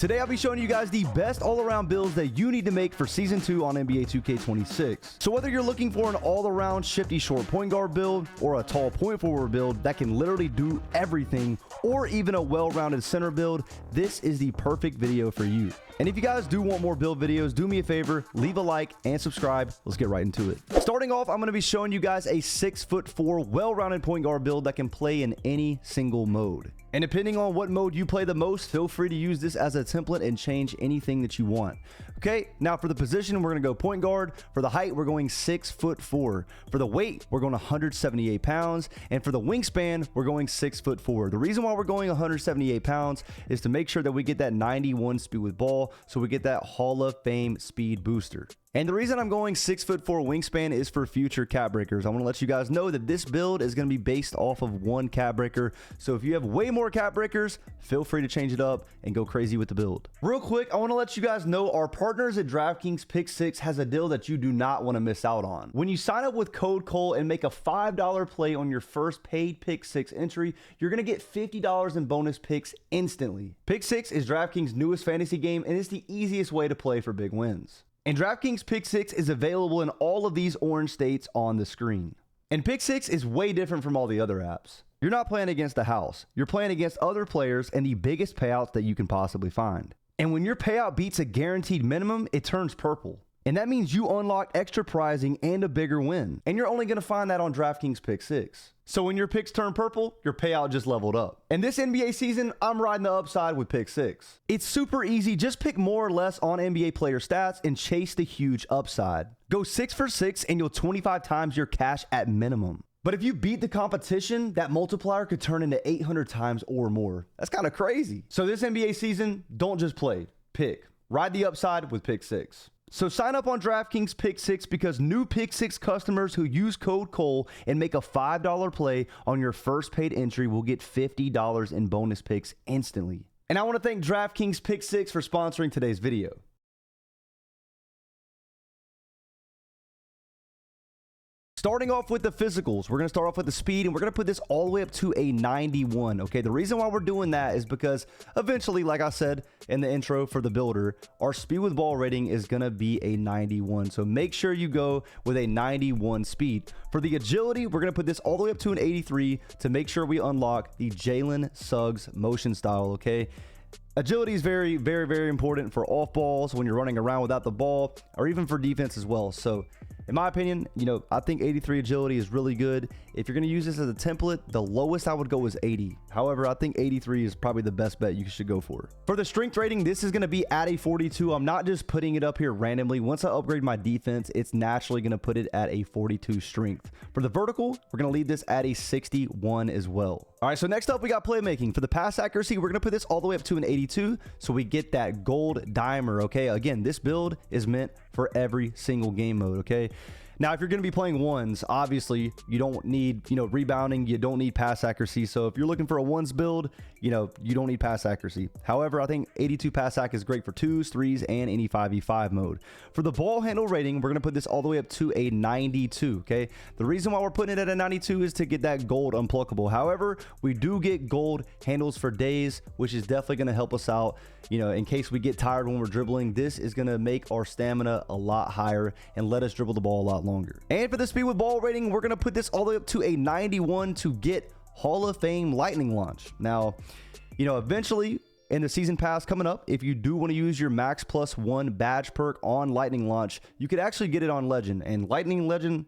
Today, I'll be showing you guys the best all-around builds that you need to make for Season 2 on NBA 2K26. So whether you're looking for an all-around shifty short point guard build or a tall point forward build that can literally do everything, or even a well-rounded center build, this is the perfect video for you. And if you guys do want more build videos, do me a favor, leave a like and subscribe. Let's get right into it. Starting off, I'm going to be showing you guys a 6'4" well-rounded point guard build that can play in any single mode. And depending on what mode you play the most, feel free to use this as a template and change anything that you want. Okay, now for the position, we're going to go point guard. For the height, we're going 6'4". For the weight, we're going 178 pounds. And for the wingspan, we're going 6'4". The reason why we're going 178 pounds is to make sure that we get that 91 speed with ball, so we get that Hall of Fame speed booster. And the reason I'm going 6'4" wingspan is for future cap breakers. I want to let you guys know that this build is going to be based off of one cap breaker. So if you have way more cap breakers, feel free to change it up and go crazy with the build. Real quick, I want to let you guys know our partners at DraftKings Pick 6 has a deal that you do not want to miss out on. When you sign up with code Cole and make a $5 play on your first paid Pick 6 entry, you're going to get $50 in bonus picks instantly. Pick 6 is DraftKings' newest fantasy game and it's the easiest way to play for big wins. And DraftKings Pick 6 is available in all of these orange states on the screen. And Pick 6 is way different from all the other apps. You're not playing against the house. You're playing against other players and the biggest payouts that you can possibly find. And when your payout beats a guaranteed minimum, it turns purple. And that means you unlock extra prizing and a bigger win. And you're only going to find that on DraftKings Pick 6. So when your picks turn purple, your payout just leveled up. And this NBA season, I'm riding the upside with Pick 6. It's super easy. Just pick more or less on NBA player stats and chase the huge upside. Go 6 for 6 and you'll 25 times your cash at minimum. But if you beat the competition, that multiplier could turn into 800 times or more. That's kind of crazy. So this NBA season, don't just play. Pick. Ride the upside with Pick 6. So sign up on DraftKings Pick 6 because new Pick 6 customers who use code Cole and make a $5 play on your first paid entry will get $50 in bonus picks instantly. And I want to thank DraftKings Pick 6 for sponsoring today's video. Starting off with the physicals, we're going to start off with the speed, and we're going to put this all the way up to a 91, okay? The reason why we're doing that is because eventually, like I said in the intro for the builder, our speed with ball rating is going to be a 91. So make sure you go with a 91 speed. For the agility, we're going to put this all the way up to an 83 to make sure we unlock the Jalen Suggs motion style, okay? Agility is very, very, very important for off balls when you're running around without the ball, or even for defense as well. So in my opinion, I think 83 agility is really good. If you're going to use this as a template, the lowest I would go is 80. However, I think 83 is probably the best bet you should go for. For the strength rating, this is going to be at a 42. I'm not just putting it up here randomly. Once I upgrade my defense, it's naturally going to put it at a 42 strength. For the vertical, we're going to leave this at a 61 as well. All right, so next up, we got playmaking. For the pass accuracy, we're going to put this all the way up to an 82, so we get that gold dimer, okay? Again, this build is meant for every single game mode, okay? Now, if you're going to be playing ones, obviously, you don't need, rebounding. You don't need pass accuracy. So if you're looking for a ones build, you don't need pass accuracy. However, I think 82 pass ac is great for 2s, 3s, and any 5v5 mode. For the ball handle rating, we're going to put this all the way up to a 92, okay? The reason why we're putting it at a 92 is to get that gold unpluckable. However, we do get gold handles for days, which is definitely going to help us out, in case we get tired when we're dribbling. This is going to make our stamina a lot higher and let us dribble the ball a lot longer. And for the speed with ball rating, we're going to put this all the way up to a 91 to get Hall of Fame lightning launch. Now, eventually in the season pass coming up, if you do want to use your max +1 badge perk on lightning launch, you could actually get it on legend, and legend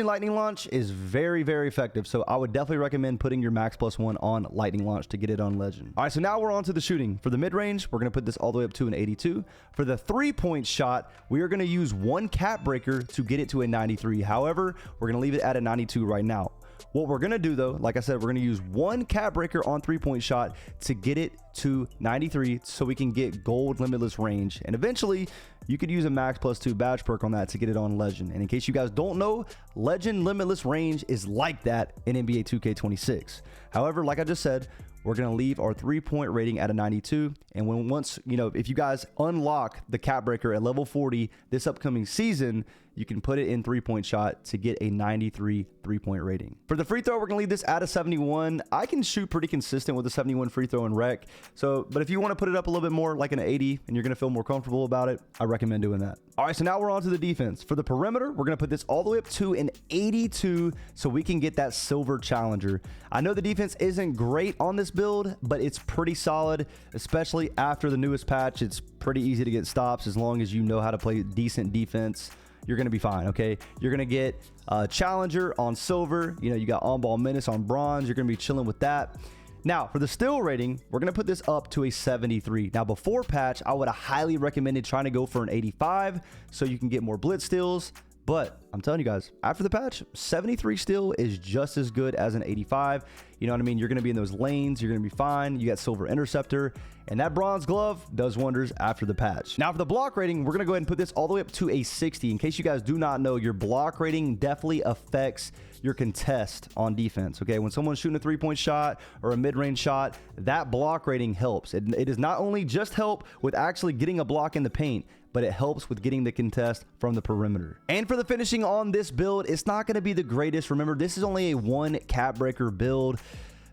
lightning launch is very, very effective. So I would definitely recommend putting your max +1 on lightning launch to get it on legend. All right, so now we're on to the shooting. For the mid-range, we're going to put this all the way up to an 82. For the 3-point shot, we are going to use one cap breaker to get it to a 93. However, we're going to leave it at a 92 right now. What we're going to do, though, like I said, we're going to use one cap breaker on 3-point shot to get it to 93 so we can get gold limitless range. And eventually, you could use a max +2 badge perk on that to get it on legend. And in case you guys don't know, legend limitless range is like that in NBA 2K26. However, like I just said, we're going to leave our 3-point rating at a 92. And once, if you guys unlock the cap breaker at level 40 this upcoming season, you can put it in 3-point shot to get a 93 3-point rating. For the free throw, we're going to leave this at a 71. I can shoot pretty consistent with a 71 free throw in rec. But if you want to put it up a little bit more, like an 80, and you're going to feel more comfortable about it, I recommend doing that. All right, so now we're on to the defense. For the perimeter, we're going to put this all the way up to an 82 so we can get that silver challenger. I know the defense isn't great on this build, but it's pretty solid, especially after the newest patch. It's pretty easy to get stops as long as you know how to play decent defense. You're going to be fine, okay? You're going to get challenger on silver. You got on-ball menace on bronze. You're going to be chilling with that. Now, for the steal rating, we're going to put this up to a 73. Now, before patch, I would have highly recommended trying to go for an 85 so you can get more blitz steals. But I'm telling you guys, after the patch, 73 steal is just as good as an 85. You know what I mean? You're going to be in those lanes. You're going to be fine. You got silver interceptor. And that bronze glove does wonders after the patch. Now, for the block rating, we're going to go ahead and put this all the way up to a 60. In case you guys do not know, your block rating definitely affects your contest on defense. Okay, when someone's shooting a 3-point shot or a mid-range shot, that block rating helps. It does not only just help with actually getting a block in the paint, but it helps with getting the contest from the perimeter. And for the finishing on this build, it's not going to be the greatest. Remember, this is only a 1 cap breaker build,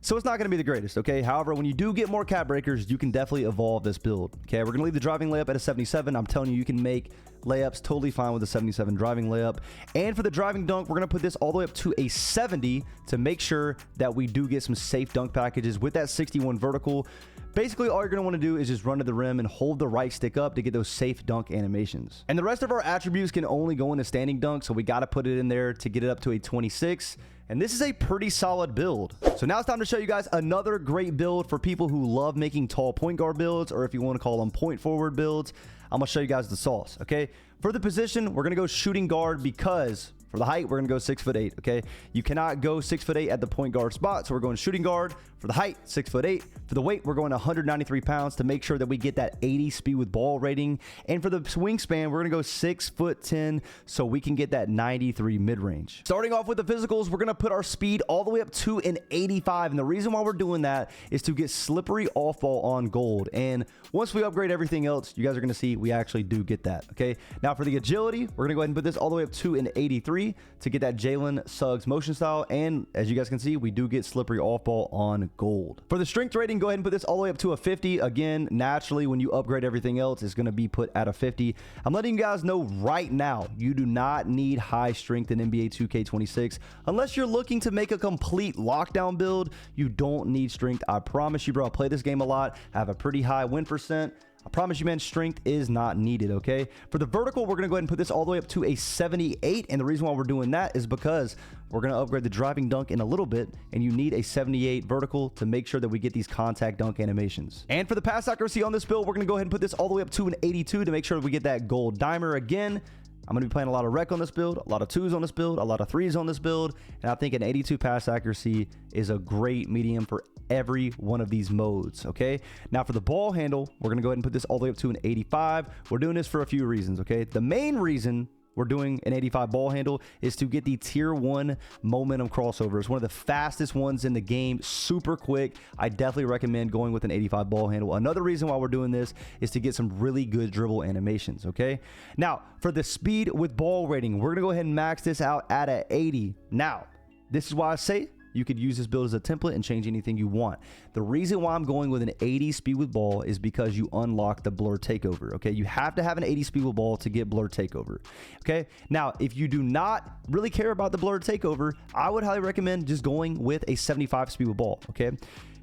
so it's not going to be the greatest, okay? However, when you do get more cap breakers, you can definitely evolve this build, okay? We're going to leave the driving layup at a 77. I'm telling you, you can make layups totally fine with a 77 driving layup. And for the driving dunk, we're going to put this all the way up to a 70 to make sure that we do get some safe dunk packages with that 61 vertical. Basically, all you're going to want to do is just run to the rim and hold the right stick up to get those safe dunk animations. And the rest of our attributes can only go into standing dunk, so we got to put it in there to get it up to a 26. And this is a pretty solid build. So now it's time to show you guys another great build for people who love making tall point guard builds, or if you want to call them point forward builds. I'm going to show you guys the sauce, okay? For the position, we're going to go shooting guard because for the height, we're going to go 6'8", okay? You cannot go 6'8" at the point guard spot, so we're going shooting guard. For the height, 6'8". For the weight, we're going 193 pounds to make sure that we get that 80 speed with ball rating. And for the wingspan, we're going to go 6'10", so we can get that 93 mid-range. Starting off with the physicals, we're going to put our speed all the way up to an 85. And the reason why we're doing that is to get slippery off ball on gold. And once we upgrade everything else, you guys are going to see we actually do get that, okay? Now for the agility, we're going to go ahead and put this all the way up to an 83 to get that Jalen Suggs motion style. And as you guys can see, we do get slippery off ball on gold. For the strength rating, go ahead and put this all the way up to a 50. Again, naturally, when you upgrade everything else, it's going to be put at a 50. I'm letting you guys know right now, you do not need high strength in NBA 2K26. Unless you're looking to make a complete lockdown build, you don't need strength. I promise you, bro, I play this game a lot. I have a pretty high win percent. I promise you, man, strength is not needed, okay? For the vertical, we're going to go ahead and put this all the way up to a 78. And the reason why we're doing that is because we're going to upgrade the driving dunk in a little bit, and you need a 78 vertical to make sure that we get these contact dunk animations. And for the pass accuracy on this build, we're going to go ahead and put this all the way up to an 82 to make sure that we get that gold dimer again. I'm going to be playing a lot of rec on this build, a lot of 2s on this build, a lot of 3s on this build, and I think an 82 pass accuracy is a great medium for every one of these modes, okay? Now for the ball handle, we're going to go ahead and put this all the way up to an 85. We're doing this for a few reasons, okay? The main reason we're doing an 85 ball handle is to get the tier 1 momentum crossover. It's one of the fastest ones in the game, super quick. I definitely recommend going with an 85 ball handle. Another reason why we're doing this is to get some really good dribble animations, okay? Now, for the speed with ball rating, we're gonna go ahead and max this out at an 80. Now, this is why I say you could use this build as a template and change anything you want. The reason why I'm going with an 80 speed with ball is because you unlock the blur takeover, okay? You have to have an 80 speed with ball to get blur takeover, okay? Now, if you do not really care about the blur takeover, I would highly recommend just going with a 75 speed with ball, okay?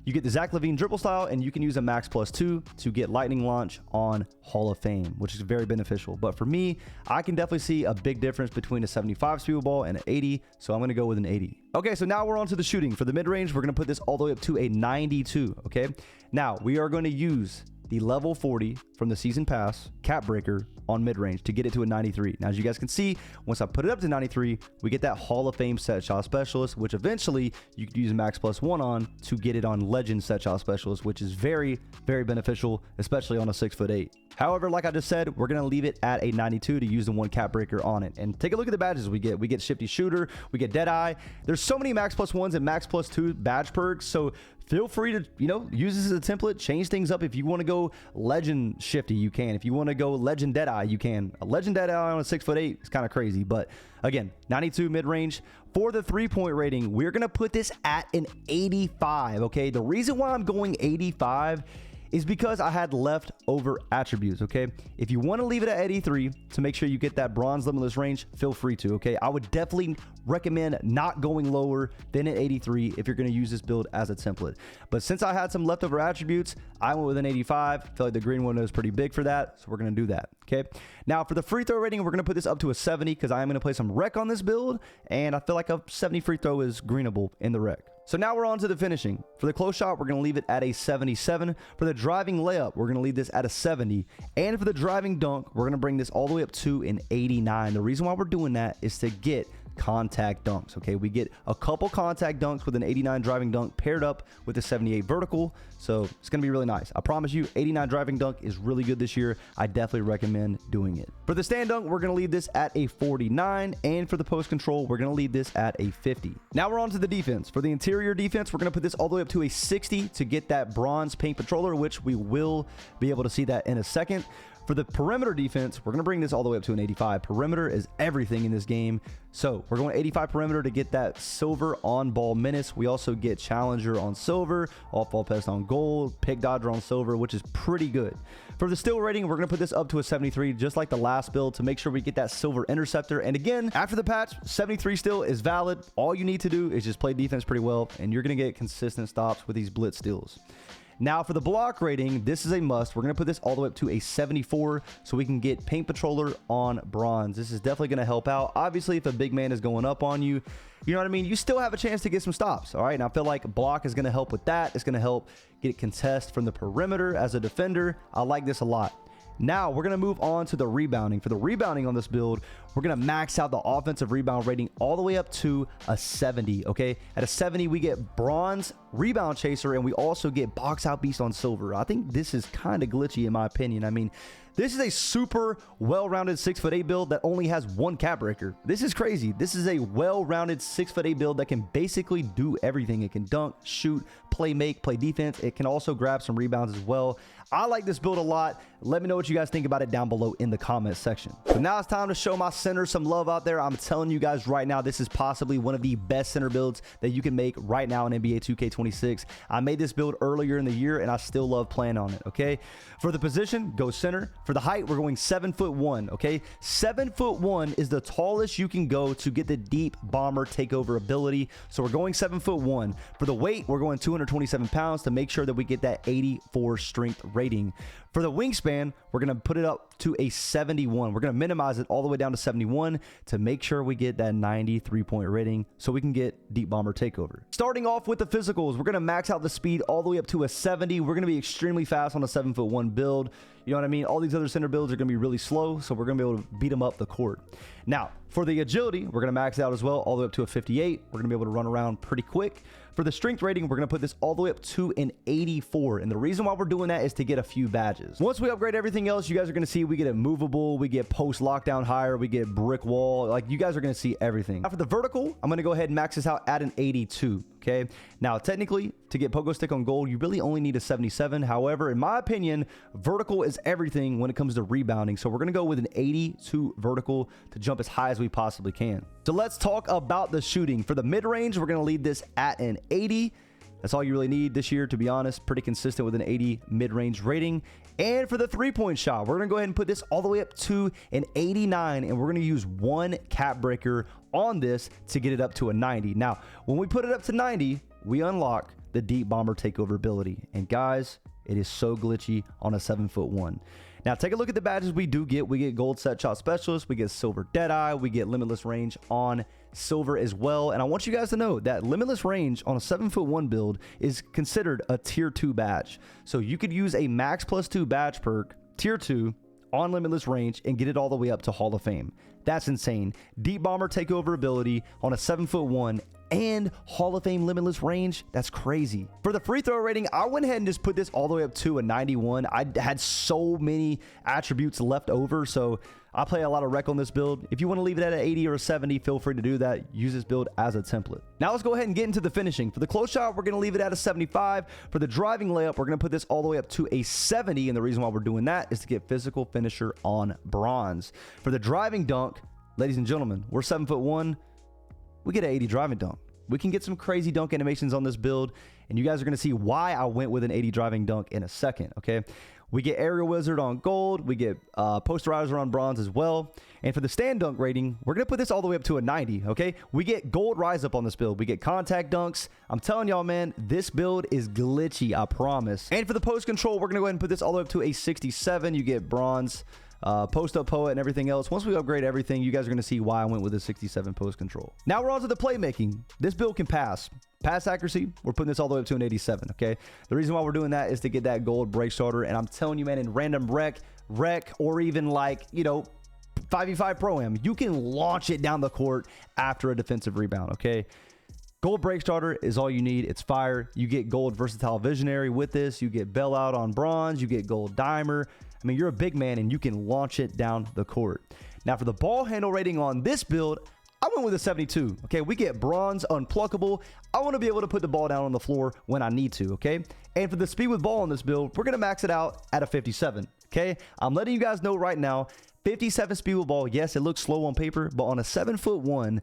You get the Zach LaVine dribble style, and you can use a max +2 to get lightning launch on Hall of Fame, which is very beneficial. But for me, I can definitely see a big difference between a 75 speed with ball and an 80, so I'm going to go with an 80. Okay, so now we're on to the shooting. For the mid-range, we're going to put this all the way up to a 92, okay? Now, we are going to use the level 40 from the season pass cap breaker on mid-range to get it to a 93. Now, as you guys can see, once I put it up to 93, we get that Hall of Fame set shot specialist, which eventually you could use max +1 on to get it on legend set shot specialist, which is very, very beneficial, especially on a 6'8". However, like I just said, we're going to leave it at a 92 to use the one cap breaker on it. And take a look at the badges we get. We get Shifty Shooter, we get Deadeye. There's so many max +1s and max +2 badge perks, so feel free to, use this as a template, change things up. If you want to go legend Shifty, you can. If you want to go legend Deadeye, you can. A legend Deadeye on a 6'8" is kind of crazy, but again, 92 mid-range. For the 3-point rating, we're going to put this at an 85, okay? The reason why I'm going 85 is because I had leftover attributes, okay? If you want to leave it at 83 to make sure you get that bronze limitless range, feel free to, okay? I would definitely recommend not going lower than an 83 if you're going to use this build as a template. But since I had some leftover attributes, I went with an 85. I feel like the green window is pretty big for that, so we're going to do that, okay? Now, for the free throw rating, we're going to put this up to a 70 because I am going to play some rec on this build, and I feel like a 70 free throw is greenable in the rec. So now we're on to the finishing. For the close shot, we're going to leave it at a 77. For the driving layup, we're going to leave this at a 70. And for the driving dunk, we're going to bring this all the way up to an 89. The reason why we're doing that is to get contact dunks, okay? We get a couple contact dunks with an 89 driving dunk paired up with a 78 vertical, so it's gonna be really nice. I promise you, 89 driving dunk is really good this year. I definitely recommend doing it. For the stand dunk, we're gonna leave this at a 49, and for the post control, we're gonna leave this at a 50. Now we're on to the defense. For the interior defense, we're gonna put this all the way up to a 60 to get that bronze paint patroller, which we will be able to see that in a second. For the perimeter defense, we're going to bring this all the way up to an 85. Perimeter is everything in this game. So we're going 85 perimeter to get that silver on-ball menace. We also get challenger on silver, off-ball pest on gold, pick dodger on silver, which is pretty good. For the steal rating, we're going to put this up to a 73, just like the last build, to make sure we get that silver interceptor. And again, after the patch, 73 still is valid. All you need to do is just play defense pretty well, and you're going to get consistent stops with these blitz steals. Now for the block rating, this is a must. We're going to put this all the way up to a 74 so we can get paint patroller on bronze. This is definitely going to help out. Obviously, if a big man is going up on you, you know what I mean? You still have a chance to get some stops. All right. And I feel like block is going to help with that. It's going to help get contest from the perimeter as a defender. I like this a lot. Now we're going to move on to the rebounding. For the rebounding on this build, we're going to max out the offensive rebound rating all the way up to a 70, okay? At a 70, we get bronze rebound chaser, and we also get box out beast on silver. I think this is kind of glitchy in my opinion. I mean, this is a super well-rounded 6'8" build that only has one cap breaker. This is crazy. This is a well-rounded 6'8" build that can basically do everything. It can dunk, shoot, play make, play defense. It can also grab some rebounds as well. I like this build a lot. Let me know what you guys think about it down below in the comment section. So now it's time to show my center some love out there. I'm telling you guys right now, this is possibly one of the best center builds that you can make right now in NBA 2K26. I made this build earlier in the year, and I still love playing on it, okay? For the position, go center. For the height, we're going 7'1", okay? 7'1" is the tallest you can go to get the deep bomber takeover ability. So we're going 7'1". For the weight, we're going 227 pounds to make sure that we get that 84 strength rating. For the wingspan, we're going to put it up to a 71. We're going to minimize it all the way down to 71 to make sure we get that 93-point rating so we can get deep bomber takeover. Starting off with the physicals, we're going to max out the speed all the way up to a 70. We're going to be extremely fast on a 7'1" build. You know what I mean? All these other center builds are going to be really slow, so we're going to be able to beat them up the court. Now, for the agility, we're going to max it out as well all the way up to a 58. We're going to be able to run around pretty quick. For the strength rating, we're going to put this all the way up to an 84. And the reason why we're doing that is to get a few badges. Once we upgrade everything else, you guys are going to see we get a movable, we get post lockdown higher, we get brick wall. Like, you guys are going to see everything. Now for the vertical, I'm going to go ahead and max this out at an 82. Okay. Now, technically, to get pogo stick on gold, you really only need a 77. However, in my opinion, vertical is everything when it comes to rebounding. So we're going to go with an 82 vertical to jump as high as we possibly can. So let's talk about the shooting. For the mid-range, we're going to leave this at an 80. That's all you really need this year, to be honest. Pretty consistent with an 80 mid-range rating. And for the three-point shot, we're going to go ahead and put this all the way up to an 89, and we're going to use one cap breaker on this to get it up to a 90. Now, when we put it up to 90, we unlock the deep bomber takeover ability. And guys, It is so glitchy on a 7'1". Now, take a look at the badges we do get. We get gold set shot specialist. We get silver deadeye. We get limitless range on silver as well. And I want you guys to know that limitless range on a 7'1" build is considered a tier 2 badge. So you could use a max +2 badge perk, tier 2, on limitless range and get it all the way up to Hall of Fame. That's insane. Deep bomber takeover ability on a 7'1" and Hall of Fame limitless range. That's crazy. For the free throw rating, I went ahead and just put this all the way up to a 91. I had so many attributes left over, so I play a lot of rec on this build. If you want to leave it at an 80 or a 70, feel free to do that. Use this build as a template. Now let's go ahead and get into the finishing. For the close shot, we're going to leave it at a 75. For the driving layup, we're going to put this all the way up to a 70. And the reason why we're doing that is to get physical finisher on bronze. For the driving dunk, ladies and gentlemen, we're 7'1". We get an 80 driving dunk. We can get some crazy dunk animations on this build, and you guys are going to see why I went with an 80 driving dunk in a second, okay? We get aerial wizard on gold. We get posterizer on bronze as well. And for the stand dunk rating, we're going to put this all the way up to a 90, okay? We get gold rise up on this build. We get contact dunks. I'm telling y'all, man, this build is glitchy, I promise. And for the post control, we're going to go ahead and put this all the way up to a 67. You get bronze, post up poet, and everything else. Once we upgrade everything, you guys are going to see why I went with a 67 post control. Now we're on to the playmaking. This build can pass accuracy. We're putting this all the way up to an 87. Okay, the reason why we're doing that is to get that gold break starter. And I'm telling you, man, in random rec, or even like, you know, 5v5 pro am, you can launch it down the court after a defensive rebound. Okay, gold break starter is all you need. It's fire. You get gold versatile visionary with this. You get bailout on bronze. You get gold dimer. I mean, you're a big man and you can launch it down the court. Now for the ball handle rating on this build, I went with a 72. Okay, we get bronze unpluckable. I want to be able to put the ball down on the floor when I need to. Okay, and for the speed with ball on this build, we're going to max it out at a 57. Okay, I'm letting you guys know right now, 57 speed with ball. Yes, it looks slow on paper, but on a 7'1",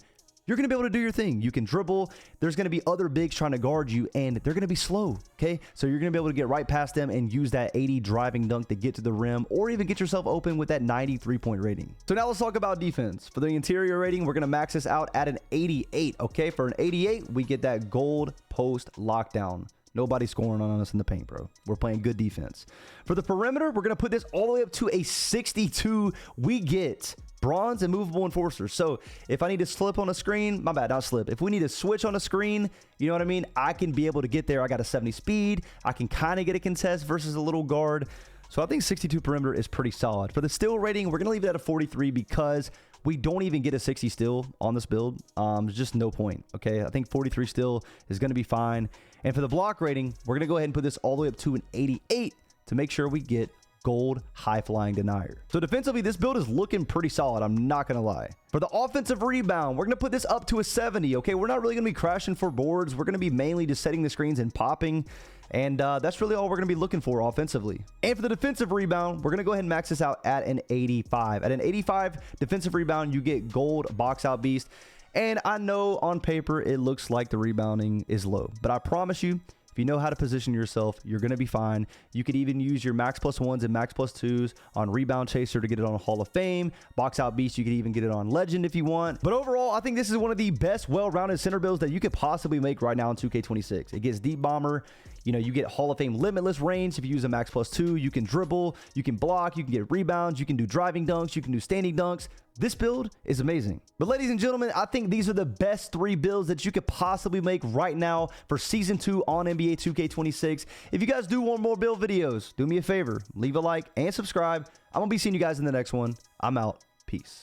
you're going to be able to do your thing. You can dribble. There's going to be other bigs trying to guard you, and they're going to be slow, okay? So you're going to be able to get right past them and use that 80 driving dunk to get to the rim, or even get yourself open with that 93-point rating. So now let's talk about defense. For the interior rating, we're going to max this out at an 88, okay? For an 88, we get that gold post lockdown. Nobody's scoring on us in the paint, bro. We're playing good defense. For the perimeter, we're going to put this all the way up to a 62. We get bronze and movable enforcer. So if I need to slip on a screen, my bad, not slip. If we need to switch on a screen, you know what I mean? I can be able to get there. I got a 70 speed. I can kind of get a contest versus a little guard. So I think 62 perimeter is pretty solid. For the steal rating, we're going to leave it at a 43 because we don't even get a 60 steal on this build. There's just no point, okay? I think 43 steal is going to be fine. And for the block rating, we're going to go ahead and put this all the way up to an 88 to make sure we get gold high flying denier. So defensively, this build is looking pretty solid. I'm not going to lie. For the offensive rebound, we're going to put this up to a 70. Okay, we're not really going to be crashing for boards. We're going to be mainly just setting the screens and popping. And that's really all we're going to be looking for offensively. And for the defensive rebound, we're going to go ahead and max this out at an 85. At an 85 defensive rebound, you get gold box out beast. And I know on paper, it looks like the rebounding is low, but I promise you, if you know how to position yourself, you're going to be fine. You could even use your max +1s and max +2s on rebound chaser to get it on Hall of Fame. Box out beast, you could even get it on legend if you want. But overall, I think this is one of the best well-rounded center builds that you could possibly make right now in 2K26. It gets deep bomber. You know, you get Hall of Fame limitless range. If you use a max +2, you can dribble, you can block, you can get rebounds, you can do driving dunks, you can do standing dunks. This build is amazing. But ladies and gentlemen, I think these are the best 3 builds that you could possibly make right now for Season 2 on NBA 2K26. If you guys do want more build videos, do me a favor, leave a like and subscribe. I'm going to be seeing you guys in the next one. I'm out. Peace.